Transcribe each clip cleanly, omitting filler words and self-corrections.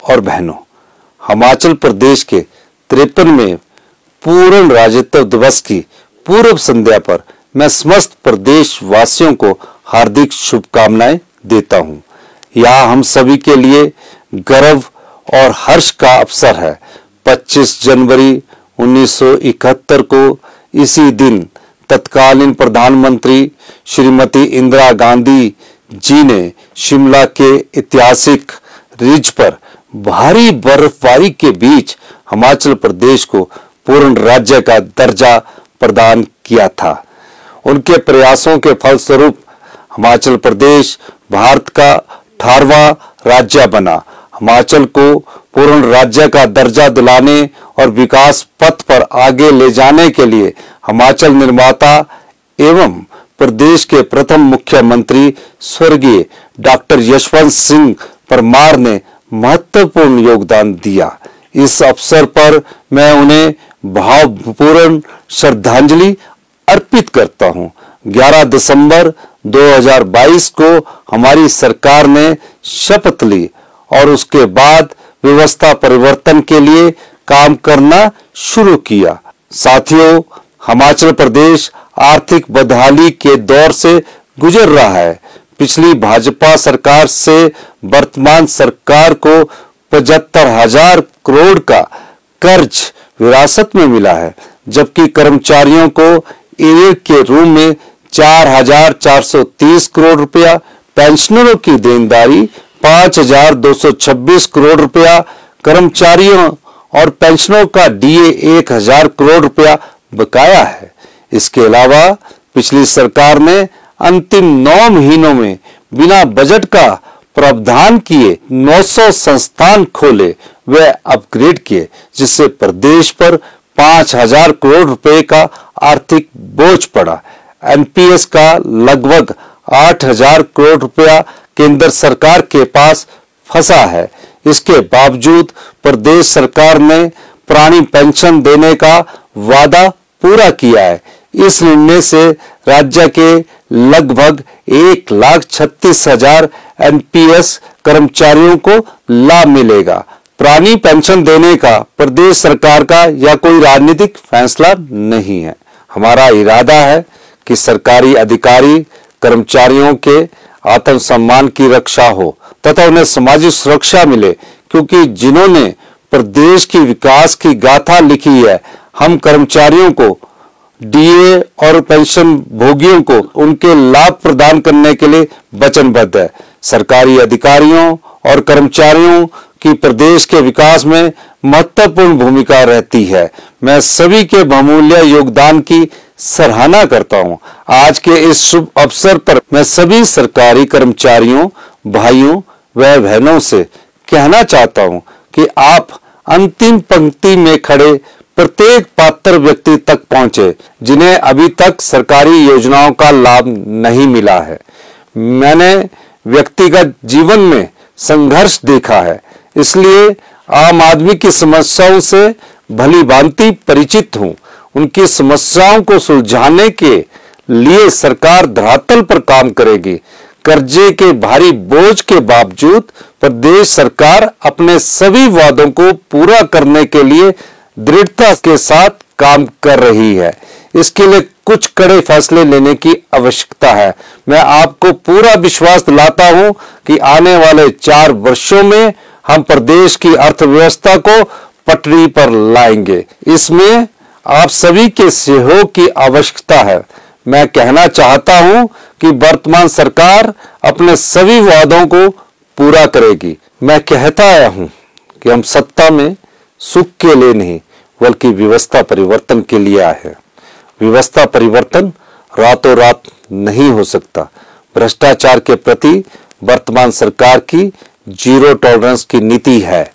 और बहनों, हिमाचल प्रदेश के 53वें पूर्ण राज्यत्व दिवस की पूर्व संध्या पर मैं समस्त प्रदेश वासियों को हार्दिक शुभकामनाएं देता हूं। यह हम सभी के लिए गर्व और हर्ष का अवसर है। 25 जनवरी 1971 को इसी दिन तत्कालीन प्रधानमंत्री श्रीमती इंदिरा गांधी जी ने शिमला के ऐतिहासिक रिज पर भारी बर्फबारी के बीच हिमाचल प्रदेश को पूर्ण राज्य का दर्जा प्रदान किया था। उनके प्रयासों के फलस्वरूप हिमाचल प्रदेश भारत का 18वां राज्य बना। हिमाचल को पूर्ण राज्य का दर्जा दिलाने और विकास पथ पर आगे ले जाने के लिए हिमाचल निर्माता एवं प्रदेश के प्रथम मुख्यमंत्री स्वर्गीय डॉक्टर यशवंत सिंह परमार ने महत्वपूर्ण योगदान दिया। इस अवसर पर मैं उन्हें भावपूर्ण श्रद्धांजलि अर्पित करता हूं। 11 दिसंबर 2022 को हमारी सरकार ने शपथ ली और उसके बाद व्यवस्था परिवर्तन के लिए काम करना शुरू किया। साथियों, हिमाचल प्रदेश आर्थिक बदहाली के दौर से गुजर रहा है। पिछली भाजपा सरकार से वर्तमान सरकार को 75,000 करोड़ का कर्ज विरासत में मिला है, जबकि कर्मचारियों को एक के रूप में 4,430 करोड़ रुपया, पेंशनरों की देनदारी 5,226 करोड़ रुपया, कर्मचारियों और पेंशनों का डीए 1,000 करोड़ रुपया बकाया है। इसके अलावा पिछली सरकार ने अंतिम 9 महीनों में बिना बजट का प्रावधान किए 900 संस्थान खोले व अपग्रेड किए, जिससे प्रदेश पर 5,000 करोड़ रुपए का आर्थिक बोझ पड़ा। एनपीएस का लगभग 8,000 करोड़ रुपया केंद्र सरकार के पास फंसा है। इसके बावजूद प्रदेश सरकार ने पुरानी पेंशन देने का वादा पूरा किया है। इस निर्णय से राज्य के लगभग 1,36,000 एनपीएस कर्मचारियों को लाभ मिलेगा। पुरानी पेंशन देने का प्रदेश सरकार का यह कोई राजनीतिक फैसला नहीं है। हमारा इरादा है कि सरकारी अधिकारी कर्मचारियों के आत्मसम्मान की रक्षा हो तथा उन्हें सामाजिक सुरक्षा मिले, क्योंकि जिन्होंने प्रदेश की विकास की गाथा लिखी है, हम कर्मचारियों को, डीए और पेंशन भोगियों को उनके लाभ प्रदान करने के लिए वचनबद्ध है। सरकारी अधिकारियों और कर्मचारियों की प्रदेश के विकास में महत्वपूर्ण भूमिका रहती है। मैं सभी के बहुमूल्य योगदान की सराहना करता हूं। आज के इस शुभ अवसर पर मैं सभी सरकारी कर्मचारियों, भाइयों व बहनों से कहना चाहता हूं कि आप अंतिम पंक्ति में खड़े प्रत्येक पात्र व्यक्ति तक पहुंचे जिन्हें अभी तक सरकारी योजनाओं का लाभ नहीं मिला है। मैंने व्यक्तिगत जीवन में संघर्ष देखा है, इसलिए आम आदमी की समस्याओं से भली भांति परिचित हूं। उनकी समस्याओं को सुलझाने के लिए सरकार धरातल पर काम करेगी। कर्जे के भारी बोझ के बावजूद प्रदेश सरकार अपने सभी वादों को पूरा करने के लिए दृढ़ता के साथ काम कर रही है। इसके लिए कुछ कड़े फैसले लेने की आवश्यकता है। मैं आपको पूरा विश्वास दिलाता हूं कि आने वाले 4 वर्षों में हम प्रदेश की अर्थव्यवस्था को पटरी पर लाएंगे। इसमें आप सभी के सहयोग की आवश्यकता है। मैं कहना चाहता हूं कि वर्तमान सरकार अपने सभी वादों को पूरा करेगी। मैं कहता आया हूं कि हम सत्ता में सुख के लिए नहीं बल्कि व्यवस्था परिवर्तन के लिए आए हैं। व्यवस्था परिवर्तन रातों रात नहीं हो सकता। भ्रष्टाचार के प्रति वर्तमान सरकार की जीरो टॉलरेंस की नीति है।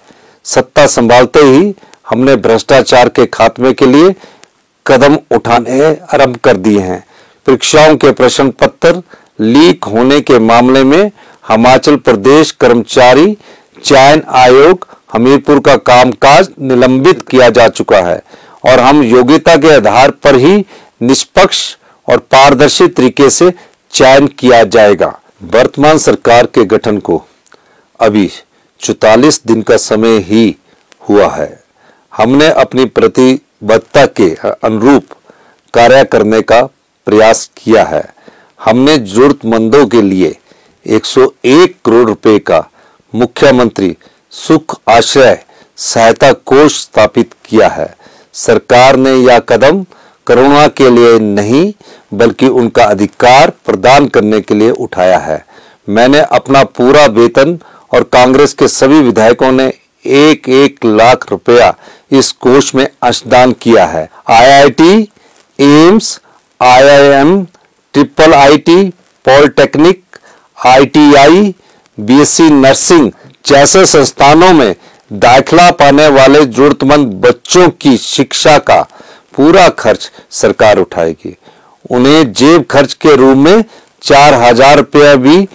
सत्ता संभालते ही हमने भ्रष्टाचार के खात्मे के लिए कदम उठाने आरंभ कर दिए हैं। परीक्षाओं के प्रश्न पत्र लीक होने के मामले में हिमाचल प्रदेश कर्मचारी चयन आयोग हमीरपुर का कामकाज निलंबित किया जा चुका है और हम योग्यता के आधार पर ही निष्पक्ष और पारदर्शी तरीके से चयन किया जाएगा। वर्तमान सरकार के गठन को अभी 44 दिन का समय ही हुआ है। हमने अपनी प्रतिबद्धता के अनुरूप कार्य करने का प्रयास किया है। हमने जरूरतमंदों के लिए 101 करोड़ रुपए का मुख्यमंत्री सुख आश्रय सहायता कोष स्थापित किया है। सरकार ने यह कदम करुणा के लिए नहीं बल्कि उनका अधिकार प्रदान करने के लिए उठाया है। मैंने अपना पूरा वेतन और कांग्रेस के सभी विधायकों ने 1-1 लाख रुपया इस कोष में अंशदान किया है। IIT, AIIMS, IIM, IIIT, polytechnic, ITI, BSc nursing जैसे संस्थानों में दाखिला पाने वाले जरूरतमंद बच्चों की शिक्षा का पूरा खर्च सरकार उठाएगी। उन्हें जेब खर्च के रूप में 4,000 रुपया भी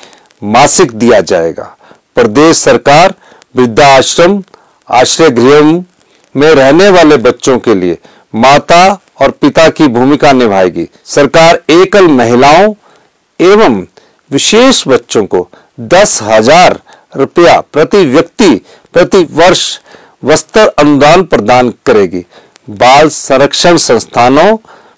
मासिक दिया जाएगा। प्रदेश सरकार वृद्धाश्रम, आश्रय गृह में रहने वाले बच्चों के लिए माता और पिता की भूमिका निभाएगी। सरकार एकल महिलाओं एवं विशेष बच्चों को 10,000 रुपया प्रति व्यक्ति प्रति वर्ष वस्त्र अनुदान प्रदान करेगी। बाल संरक्षण संस्थानों,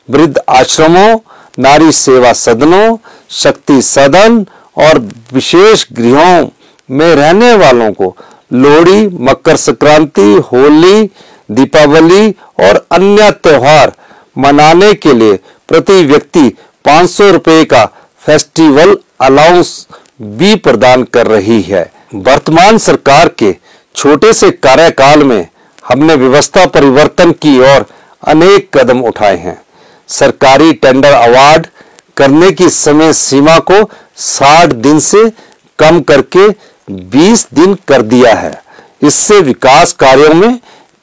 वृद्ध आश्रमों, नारी सेवा सदनों, शक्ति सदन और विशेष गृहों में रहने वालों को लोहड़ी, मकर संक्रांति, होली, दीपावली और अन्य त्योहार मनाने के लिए प्रति व्यक्ति 500 रुपए का फेस्टिवल अलाउंस भी प्रदान कर रही है। वर्तमान सरकार के छोटे से कार्यकाल में हमने व्यवस्था परिवर्तन की और अनेक कदम उठाए हैं। सरकारी टेंडर अवार्ड करने की समय सीमा को 60 दिन से कम करके 20 दिन कर दिया है। इससे विकास कार्यों में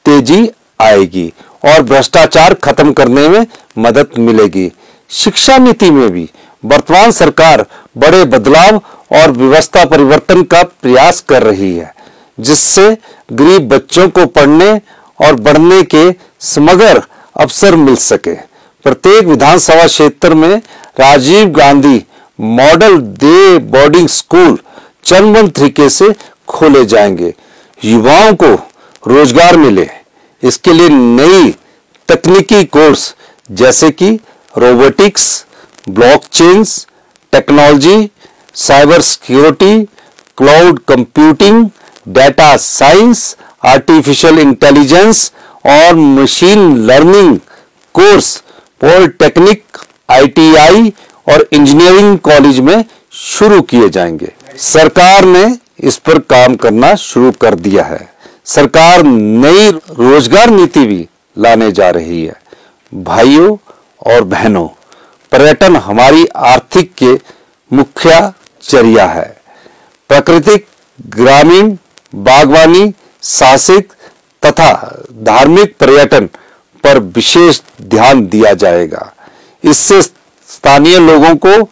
तेजी आएगी और भ्रष्टाचार खत्म करने में मदद मिलेगी। शिक्षा नीति में भी वर्तमान सरकार बड़े बदलाव और व्यवस्था परिवर्तन का प्रयास कर रही है, जिससे गरीब बच्चों को पढ़ने और बढ़ने के समग्र अवसर मिल सके। प्रत्येक विधानसभा क्षेत्र में Rajiv Gandhi model day boarding school चरणबद्ध तरीके से खोले जाएंगे। युवाओं को रोजगार मिले, इसके लिए नई तकनीकी कोर्स जैसे कि robotics, blockchain technology, cyber security, cloud computing, data science, artificial intelligence और machine learning course polytechnic, ITI और इंजीनियरिंग कॉलेज में शुरू किए जाएंगे। सरकार ने इस पर काम करना शुरू कर दिया है। सरकार नई रोजगार नीति भी लाने जा रही है। भाइयों और बहनों, पर्यटन हमारी आर्थिक के मुख्य जरिया है। प्राकृतिक, ग्रामीण, बागवानी, साहसिक तथा धार्मिक पर्यटन पर विशेष ध्यान दिया जाएगा। इससे स्थानीय लोगों को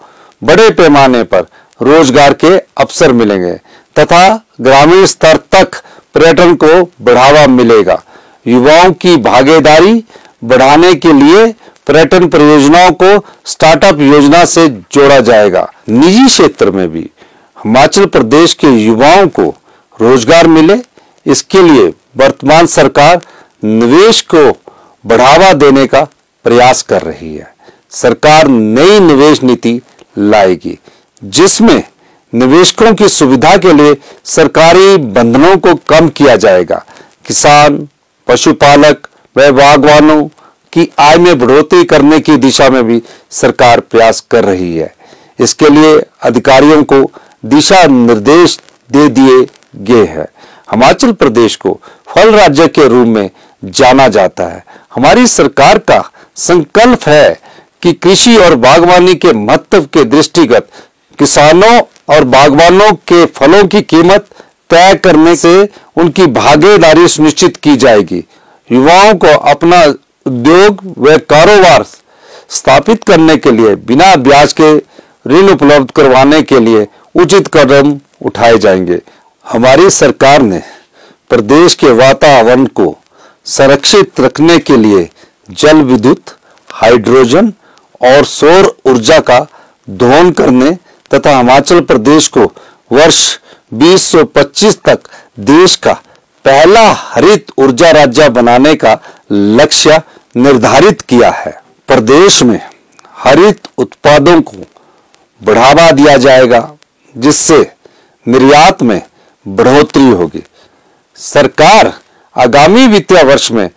बड़े पैमाने पर रोजगार के अवसर मिलेंगे तथा ग्रामीण स्तर तक पर्यटन को बढ़ावा मिलेगा। युवाओं की भागीदारी बढ़ाने के लिए पर्यटन परियोजनाओं को स्टार्टअप योजना से जोड़ा जाएगा। निजी क्षेत्र में भी हिमाचल प्रदेश के युवाओं को रोजगार मिले, इसके लिए वर्तमान सरकार निवेश को बढ़ावा देने का प्रयास कर रही है। सरकार नई निवेश नीति लाएगी, जिसमें निवेशकों की सुविधा के लिए सरकारी बंधनों को कम किया जाएगा। किसान, पशुपालक व बागवानों की आय में बढ़ोतरी करने की दिशा में भी सरकार प्रयास कर रही है। इसके लिए अधिकारियों को दिशा निर्देश दे दिए गए हैं। हिमाचल प्रदेश को फल राज्य के रूप में जाना जाता है। हमारी सरकार का संकल्प है कि कृषि और बागवानी के महत्व के दृष्टिगत किसानों और बागवानों के फलों की कीमत तय करने से उनकी भागीदारी सुनिश्चित की जाएगी। युवाओं को अपना उद्योग व कारोबार स्थापित करने के लिए बिना ब्याज के ऋण उपलब्ध करवाने के लिए उचित कदम उठाए जाएंगे। हमारी सरकार ने प्रदेश के वातावरण को संरक्षित रखने के लिए जल विद्युत, हाइड्रोजन और सौर ऊर्जा का दोहन करने तथा हिमाचल प्रदेश को वर्ष 2025 तक देश का पहला हरित ऊर्जा राज्य बनाने का लक्ष्य निर्धारित किया है। प्रदेश में हरित उत्पादों को बढ़ावा दिया जाएगा, जिससे निर्यात में बढ़ोतरी होगी। सरकार आगामी वित्तीय वर्ष में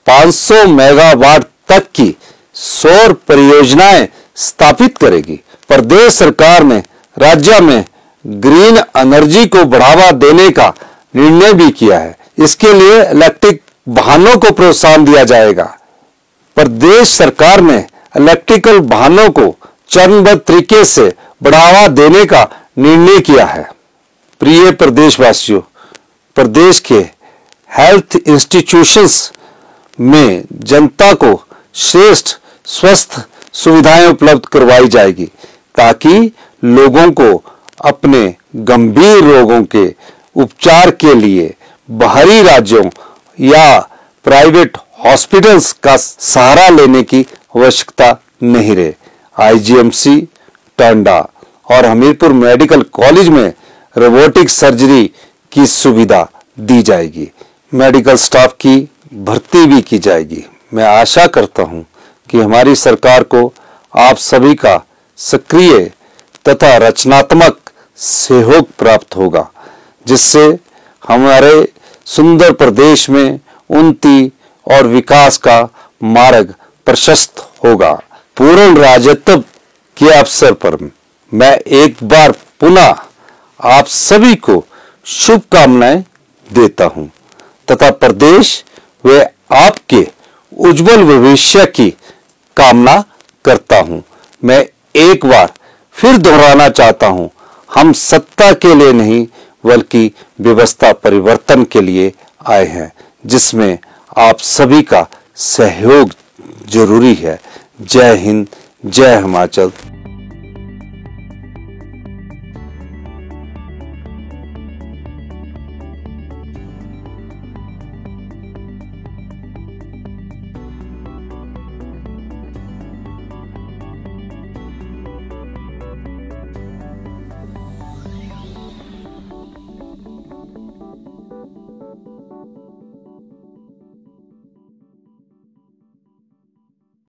500 मेगावाट तक की सौर परियोजनाएं स्थापित करेगी। प्रदेश सरकार ने राज्य में ग्रीन एनर्जी को बढ़ावा देने का निर्णय भी किया है। इसके लिए इलेक्ट्रिक वाहनों को प्रोत्साहन दिया जाएगा। प्रदेश सरकार ने इलेक्ट्रिकल वाहनों को चरणबद्ध तरीके से बढ़ावा देने का निर्णय किया है। प्रिय प्रदेशवासियों, प्रदेश के हेल्थ इंस्टीट्यूशंस में जनता को श्रेष्ठ स्वास्थ्य सुविधाएं उपलब्ध करवाई जाएगी, ताकि लोगों को अपने गंभीर रोगों के उपचार के लिए बाहरी राज्यों या प्राइवेट हॉस्पिटल्स का सहारा लेने की आवश्यकता नहीं रहे। आईजीएमसी, टांडा और हमीरपुर मेडिकल कॉलेज में रोबोटिक सर्जरी की सुविधा दी जाएगी। मेडिकल स्टाफ की भर्ती भी की जाएगी। मैं आशा करता हूं कि हमारी सरकार को आप सभी का सक्रिय तथा रचनात्मक सहयोग प्राप्त होगा, जिससे हमारे सुंदर प्रदेश में उन्नति और विकास का मार्ग प्रशस्त होगा। पूर्ण राज्यत्व के अवसर पर मैं एक बार पुनः आप सभी को शुभकामनाएं देता हूं तथा प्रदेश व आपके उज्जवल भविष्य की कामना करता हूं। मैं एक बार फिर दोहराना चाहता हूं, हम सत्ता के लिए नहीं बल्कि व्यवस्था परिवर्तन के लिए आए हैं, जिसमें आप सभी का सहयोग जरूरी है। जय हिंद, जय हिमाचल।